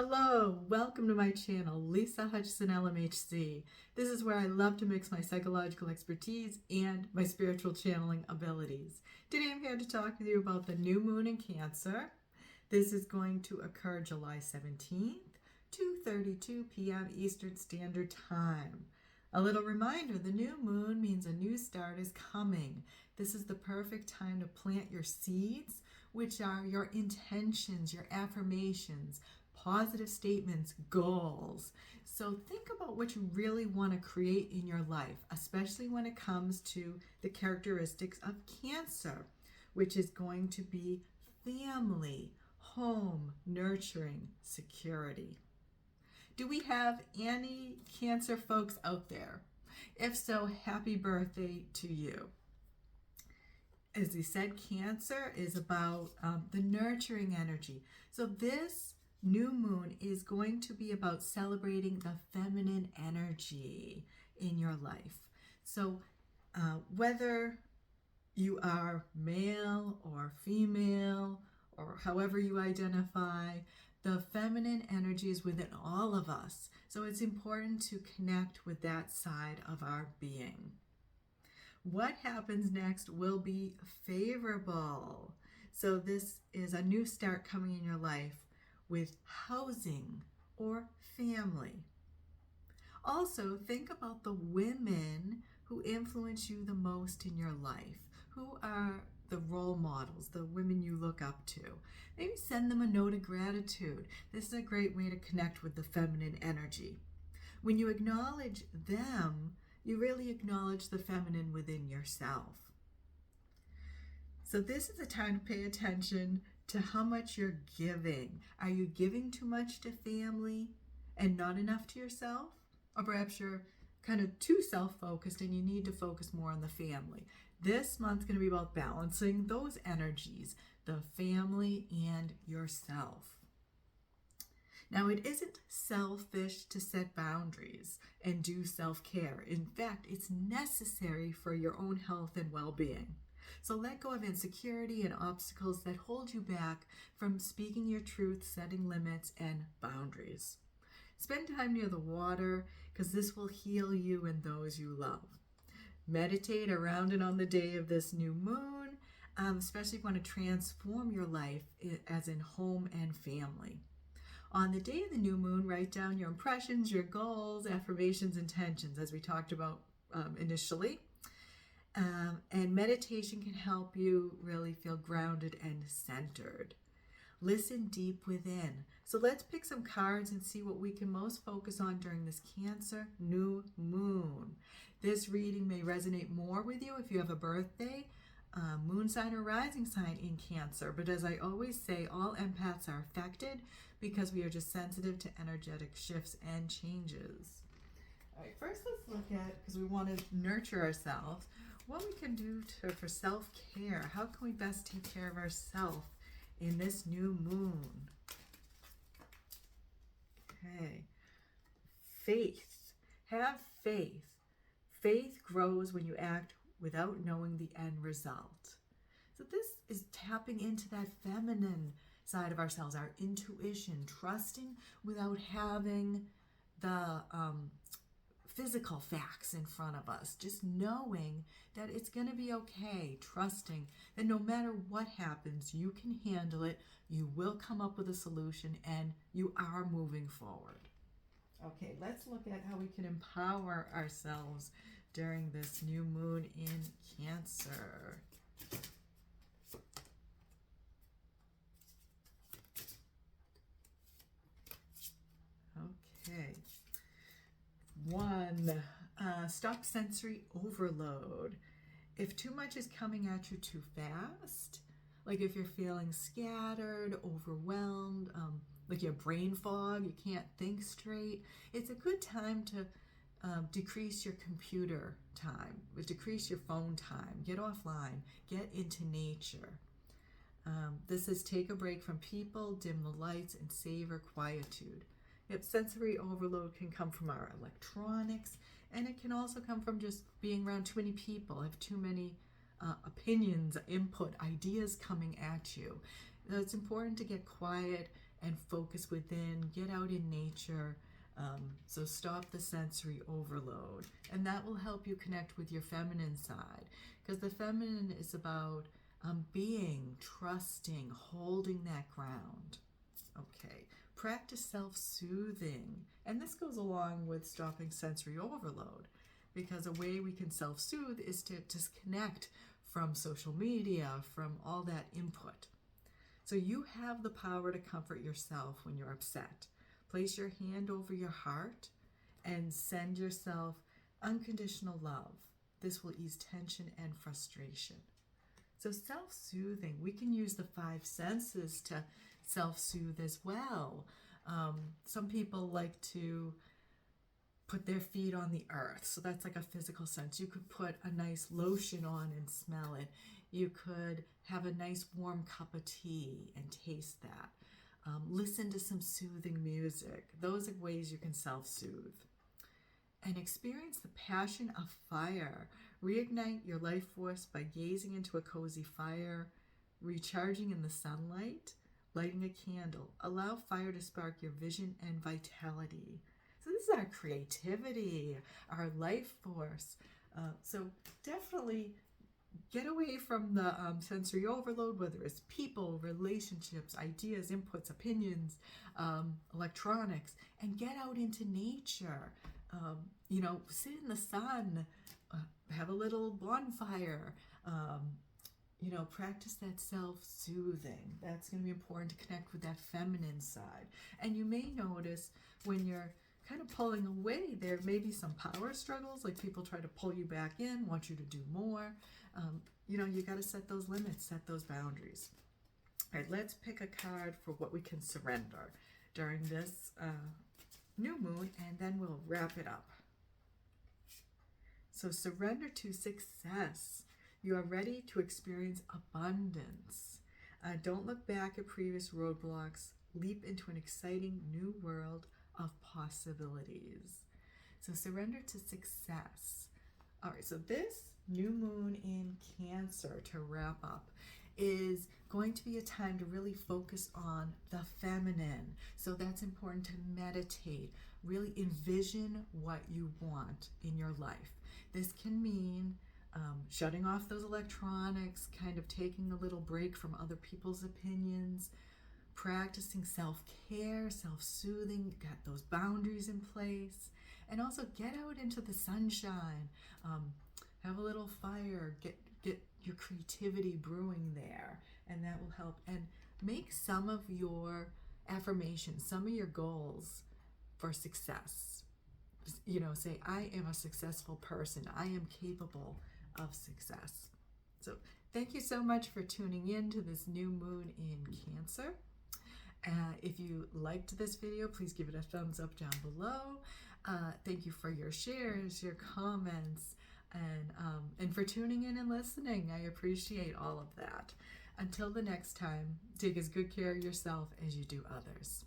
Hello, welcome to my channel, Lisa Hutchison LMHC. This is where I love to mix my psychological expertise and my spiritual channeling abilities. Today I'm here to talk with you about the new moon in Cancer. This is going to occur July 17th, 2:32 p.m. Eastern Standard Time. A little reminder, the new moon means a new start is coming. This is the perfect time to plant your seeds, which are your intentions, your affirmations, positive statements, goals. So think about what you really want to create in your life, especially when it comes to the characteristics of Cancer, which is going to be family, home, nurturing, security. Do we have any Cancer folks out there? If so, happy birthday to you. As he said, Cancer is about the nurturing energy. So this new moon is going to be about celebrating the feminine energy in your life. So whether you are male or female or however you identify, the feminine energy is within all of us. So it's important to connect with that side of our being. What happens next will be favorable. So this is a new start coming in your life with housing or family. Also, think about the women who influence you the most in your life. Who are the role models, the women you look up to? Maybe send them a note of gratitude. This is a great way to connect with the feminine energy. When you acknowledge them, you really acknowledge the feminine within yourself. So this is a time to pay attention to how much you're giving. Are you giving too much to family and not enough to yourself? Or perhaps you're kind of too self-focused and you need to focus more on the family. This month's going to be about balancing those energies, the family and yourself. Now, it isn't selfish to set boundaries and do self-care. In fact, it's necessary for your own health and well-being. So let go of insecurity and obstacles that hold you back from speaking your truth, setting limits, and boundaries. Spend time near the water because this will heal you and those you love. Meditate around and on the day of this new moon, especially if you want to transform your life as in home and family. On the day of the new moon, write down your impressions, your goals, affirmations, intentions, as we talked about initially. And meditation can help you really feel grounded and centered. Listen deep within. So let's pick some cards and see what we can most focus on during this Cancer new moon. This reading may resonate more with you if you have a birthday, moon sign or rising sign in Cancer. But as I always say, all empaths are affected because we are just sensitive to energetic shifts and changes. All right, first let's look at, because we want to nurture ourselves, what we can do for self-care. How can we best take care of ourselves in this new moon? Okay. Faith. Have faith. Faith grows when you act without knowing the end result. So this is tapping into that feminine side of ourselves, our intuition, trusting without having the physical facts in front of us, just knowing that it's going to be okay, trusting that no matter what happens, you can handle it, you will come up with a solution, and you are moving forward. Okay, let's look at how we can empower ourselves during this new moon in Cancer. Okay. 1, stop sensory overload. If too much is coming at you too fast, like if you're feeling scattered, overwhelmed, like you have brain fog, you can't think straight, it's a good time to decrease your computer time, decrease your phone time, get offline, get into nature. This is take a break from people, dim the lights, and savor quietude. Yep, sensory overload can come from our electronics, and it can also come from just being around too many people, have too many opinions, input, ideas coming at you. It's important to get quiet and focus within. Get out in nature. So stop the sensory overload. And that will help you connect with your feminine side. Because the feminine is about being, trusting, holding that ground. Okay. Practice self-soothing. And this goes along with stopping sensory overload. Because a way we can self-soothe is to disconnect from social media, from all that input. So you have the power to comfort yourself when you're upset. Place your hand over your heart and send yourself unconditional love. This will ease tension and frustration. So self-soothing, we can use the 5 senses to self-soothe as well. Some people like to put their feet on the earth. So that's like a physical sense. You could put a nice lotion on and smell it. You could have a nice warm cup of tea and taste that. Listen to some soothing music. Those are ways you can self-soothe. And experience the passion of fire. Reignite your life force by gazing into a cozy fire, recharging in the sunlight, lighting a candle. Allow fire to spark your vision and vitality. So this is our creativity, our life force. So definitely get away from the sensory overload, whether it's people, relationships, ideas, inputs, opinions, electronics, and get out into nature. Sit in the sun, have a little bonfire, practice that self-soothing. That's going to be important to connect with that feminine side. And you may notice when you're kind of pulling away, there may be some power struggles, like people try to pull you back in, want you to do more. You got to set those limits, set those boundaries. All right, let's pick a card for what we can surrender during this new moon, and then we'll wrap it up. So surrender to success. You are ready to experience abundance. Don't look back at previous roadblocks. Leap into an exciting new world of possibilities. So surrender to success. All right, so this new moon in Cancer, to wrap up, is going to be a time to really focus on the feminine. So that's important to meditate, really envision what you want in your life. This can mean shutting off those electronics, kind of taking a little break from other people's opinions, practicing self-care, self-soothing, got those boundaries in place, and also get out into the sunshine, have a little fire, get your creativity brewing there, and that will help. And make some of your affirmations, some of your goals for success. Say, I am a successful person. I am capable of success. So thank you so much for tuning in to this new moon in Cancer. If you liked this video, please give it a thumbs up down below. Thank you for your shares, your comments, and for tuning in and listening. I appreciate all of that. Until the next time, take as good care of yourself as you do others.